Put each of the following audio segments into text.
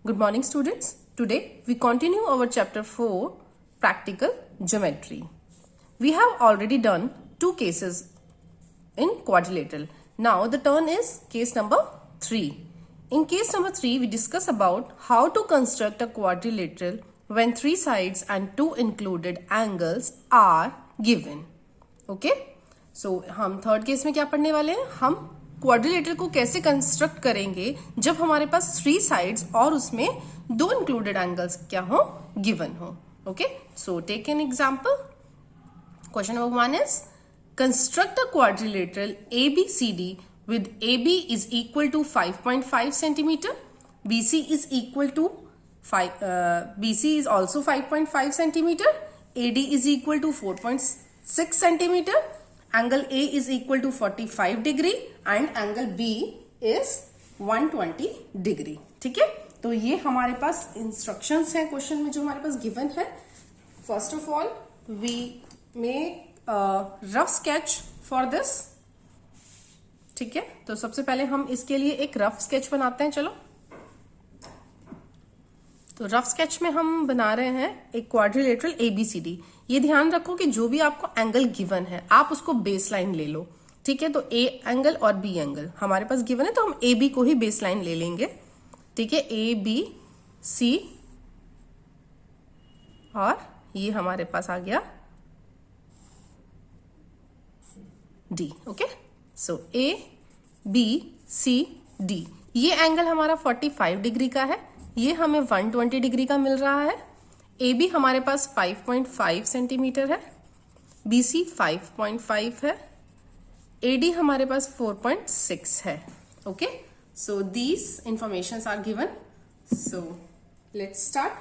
Good morning, students. Today we continue our chapter 4, Practical Geometry. We have already done two cases in quadrilateral. Now the turn is case number 3. In case number 3, we discuss about how to construct a quadrilateral when 3 sides and 2 included angles are given. Okay? So हम third case में क्या पढ़ने वाले हैं? हम quadrilateral को कैसे construct करेंगे जब हमारे पास 3 साइड्स और उसमें 2 इंक्लूडेड एंगल्स क्या हो, गिवन हो. Okay, so take an example. Question number 1 is construct a quadrilateral ABCD with AB is equal to 5.5 centimeter, BC is equal to BC is also 5.5 centimeter, AD is equal to 4.6 centimeter, angle A is equal to 45 degree and angle B is 120 degree. ठीक है, तो ये हमारे पास instructions हैं question में जो हमारे पास गिवन है. First of all we make rough sketch for this. ठीक है, तो सबसे पहले हम इसके लिए एक रफ स्केच बनाते हैं. चलो, तो रफ स्केच में हम बना रहे हैं एक क्वाड्रिलेटरल ABCD. ये ध्यान रखो कि जो भी आपको एंगल गिवन है आप उसको बेस लाइन ले लो. ठीक है, तो A एंगल और B एंगल हमारे पास गिवन है तो हम AB को ही बेस लाइन ले लेंगे. ठीक है, ABC और ये हमारे पास आ गया D. ओके, सो ABCD ये एंगल हमारा 45 डिग्री का है, ये हमें 120 डिग्री का मिल रहा है. AB हमारे पास 5.5 सेंटीमीटर है, BC 5.5 है, AD हमारे पास 4.6 है. Okay, so these informations are given. So let's start.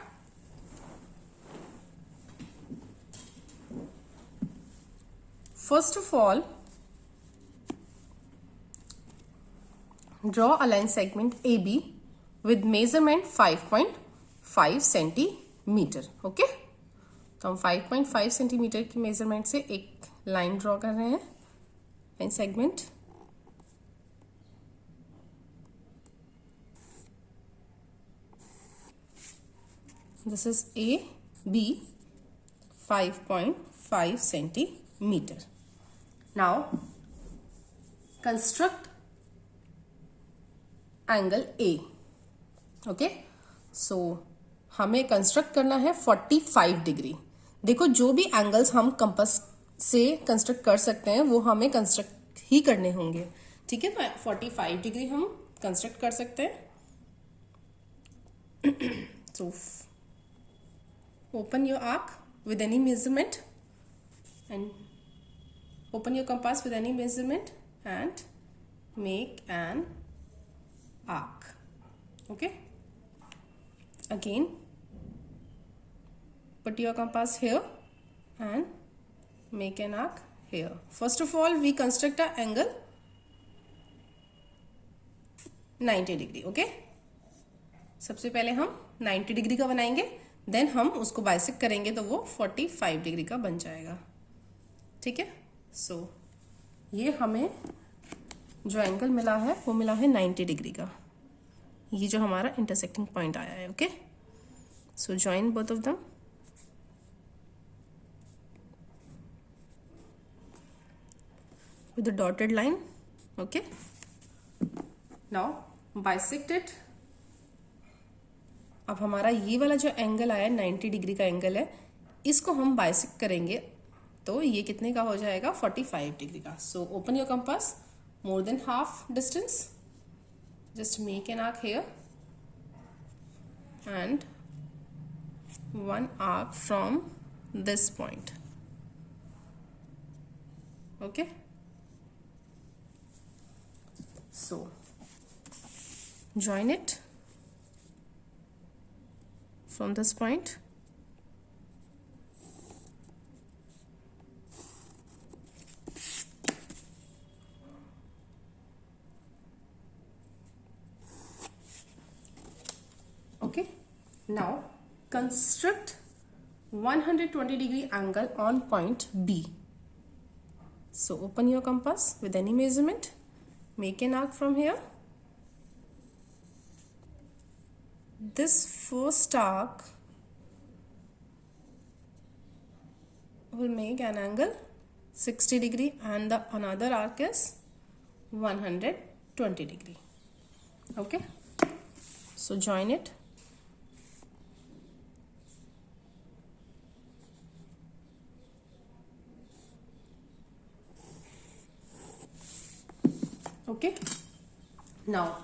First of all, draw a line segment AB with measurement 5.5 centimetre. Okay, तो हम 5.5 सेंटीमीटर की मेजरमेंट से एक लाइन ड्रॉ कर रहे हैं, line segment. This is AB 5.5 centimetre. Now construct angle A. Okay, so हमें construct करना है 45 डिग्री. देखो, जो भी एंगल्स हम कंपास से कंस्ट्रक्ट कर सकते हैं वो हमें कंस्ट्रक्ट ही करने होंगे. ठीक है, तो 45 डिग्री हम कंस्ट्रक्ट कर सकते हैं. So open your arc with any measurement and open your compass with any measurement and make an arc. Okay, again put your compass here and make an arc here. First of all we construct an angle 90 degree. Okay, सबसे पहले हम 90 degree का बनाएंगे, then हम उसको bisect करेंगे तो वो 45 डिग्री का बन जाएगा. ठीक है, सो ये हमें जो एंगल मिला है वो मिला है 90 डिग्री का. ये जो हमारा इंटरसेक्टिंग पॉइंट आया है. Okay, so join both of them. With the dotted line. Okay, now bisect it. अब हमारा ये वाला जो एंगल आया है 90 डिग्री का एंगल है, इसको हम बाइसेक्ट करेंगे तो ये कितने का हो जाएगा? 45 डिग्री का. So open your compass, more than half distance, just make an arc here and one arc from this point. Okay, so join it from this point. Okay, now construct 120 degree angle on point B. So open your compass with any measurement, make an arc from here, this first arc will make an angle 60 degree and the another arc is 120 degree. Okay, so join it. Okay, now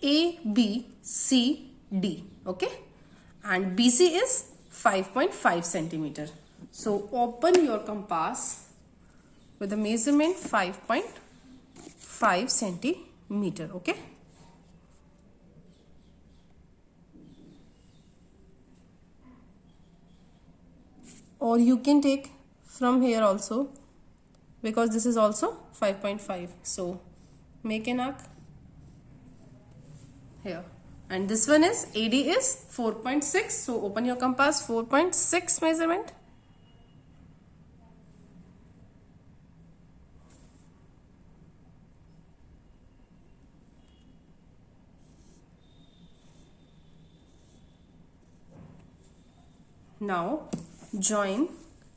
A, B, C, D. Okay, and BC is 5.5 centimeter. So open your compass with a measurement 5.5 centimeter. Okay, or you can take from here also, because this is also 5.5. So make an arc here, and this one is AD is 4.6. so open your compass, 4.6 measurement. Now join,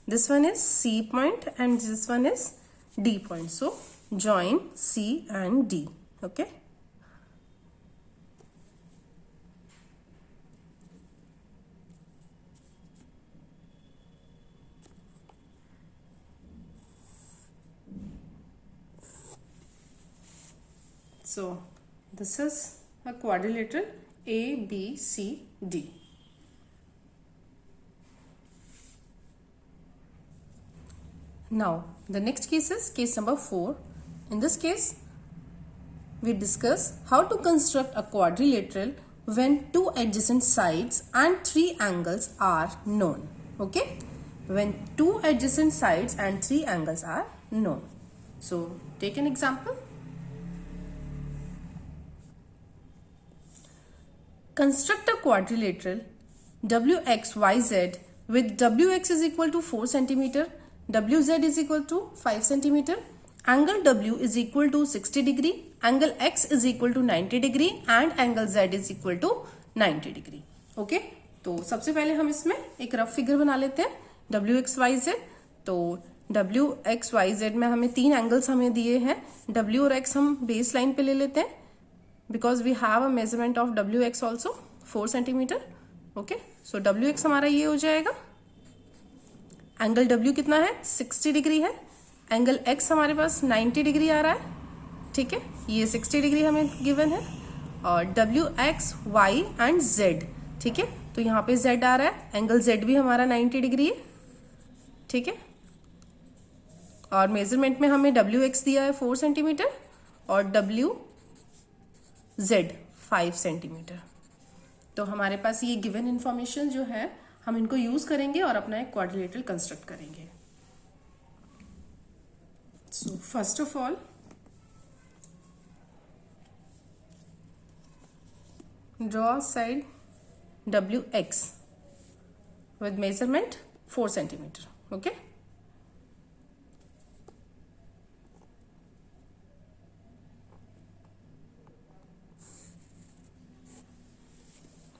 this one is C point and this one is D point, so join C and D. Okay, so this is a quadrilateral A, B, C, D. Now the next case is case number 4. In this case we discuss how to construct a quadrilateral when 2 adjacent sides and 3 angles are known. Okay, when 2 adjacent sides and 3 angles are known. So take an example. Construct a quadrilateral WXYZ with WX is equal to 4 centimeter, WZ is equal to 5 centimeter, angle W is equal to 60 degree, angle X is equal to 90 degree and angle Z is equal to 90 degree. Okay, तो सबसे पहले हम इसमें एक rough figure बना लेते हैं WXYZ. तो WXYZ में हमें 3 एंगल्स हमें दिए हैं. W और X हम बेस लाइन पे ले लेते हैं because we have a measurement of WX also 4 centimeter. Okay, so WX हमारा ये हो जाएगा. एंगल W कितना है, 60 डिग्री है. एंगल X हमारे पास 90 डिग्री आ रहा है. ठीक है, ये 60 डिग्री हमें गिवन है. और WX, Y एंड Z. ठीक है, तो यहाँ पे Z आ रहा है. एंगल Z भी हमारा 90 डिग्री है. ठीक है, और मेजरमेंट में हमें WX दिया है 4 सेंटीमीटर और WZ 5 सेंटीमीटर. तो हमारे पास ये गिवन इंफॉर्मेशन जो है हम इनको यूज करेंगे और अपना एक क्वाड्रिलेटरल कंस्ट्रक्ट करेंगे. So first of all draw side WX with measurement 4 centimeter. Okay,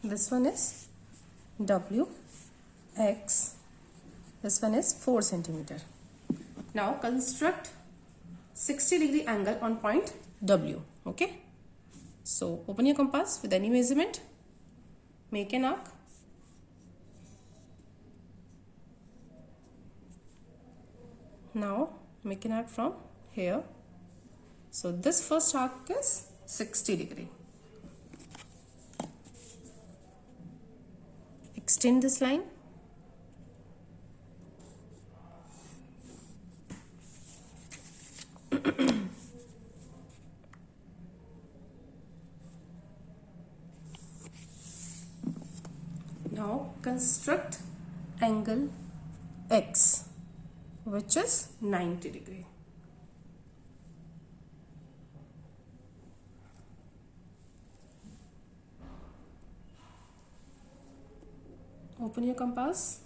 this one is WX, this one is 4 centimeter. Now construct 60 degree angle on point W. Okay, so open your compass with any measurement, make an arc. Now make an arc from here. So this first arc is 60 degree. Extend this line. Now construct angle X, which is 90 degree. Open your compass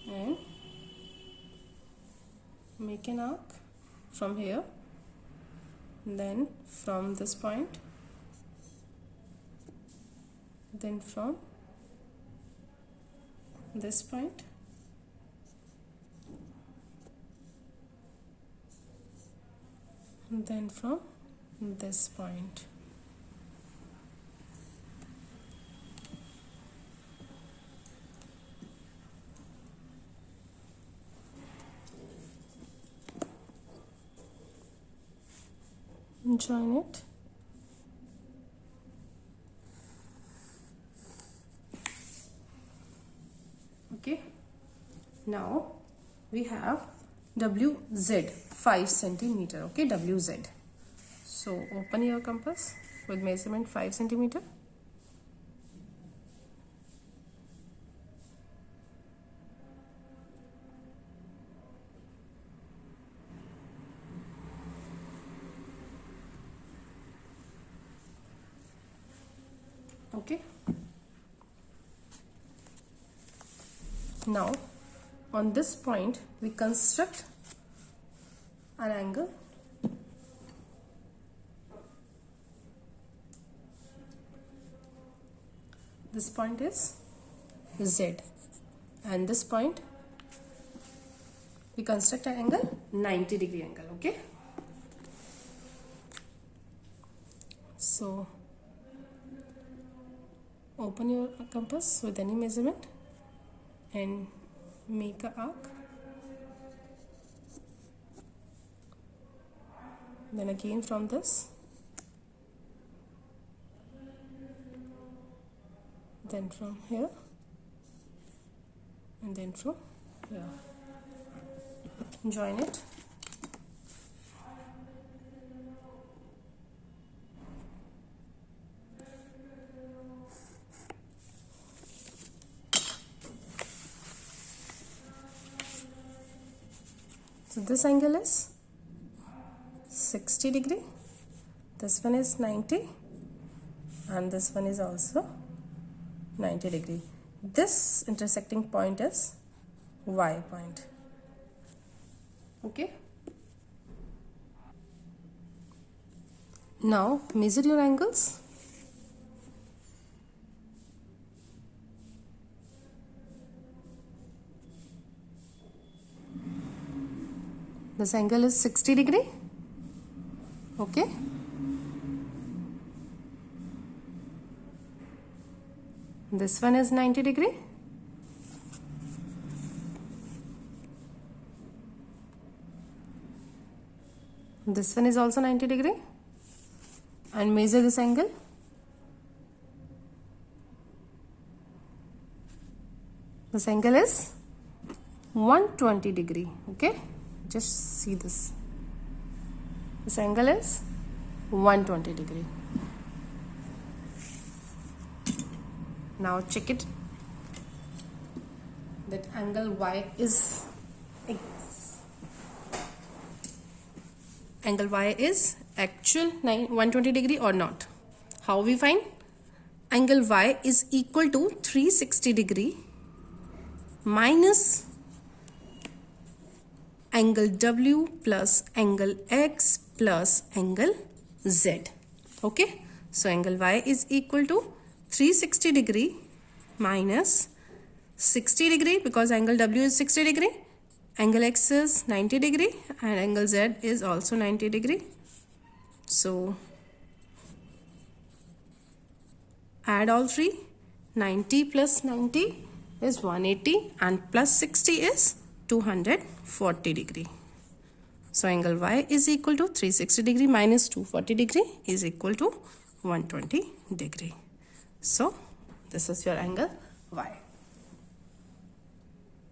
and make an arc from here, then from this point then from this point, then from this point. Join it. Okay, now we have WZ 5 centimeter. Okay, WZ. So open your compass with measurement 5 centimeter. Okay, now on this point we construct an angle this point is Z and this point we construct an angle 90 degree angle. Okay, so open your compass with any measurement and make an arc. Then again from this, then from here, and then from here. Join it. So this angle is 60 degree, this one is 90 and this one is also 90 degree. This intersecting point is Y point. Okay, now measure your angles. This angle is 60 degree. Okay, this one is 90 degree. This one is also 90 degree. And measure this angle. This angle is 120 degree. Okay, just see this. This angle is 120 degree. Now check it. That angle Y is actual 120 degree or not. How we find? Angle Y is equal to 360 degree minus angle W plus angle X plus angle Z. Okay, so angle Y is equal to 360 degree minus 60 degree because angle W is 60 degree, angle X is 90 degree and angle Z is also 90 degree. So add all three. 90 plus 90 is 180 and plus 60 is 240 degree. So angle Y is equal to 360 degree minus 240 degree is equal to 120 degree. So this is your angle Y.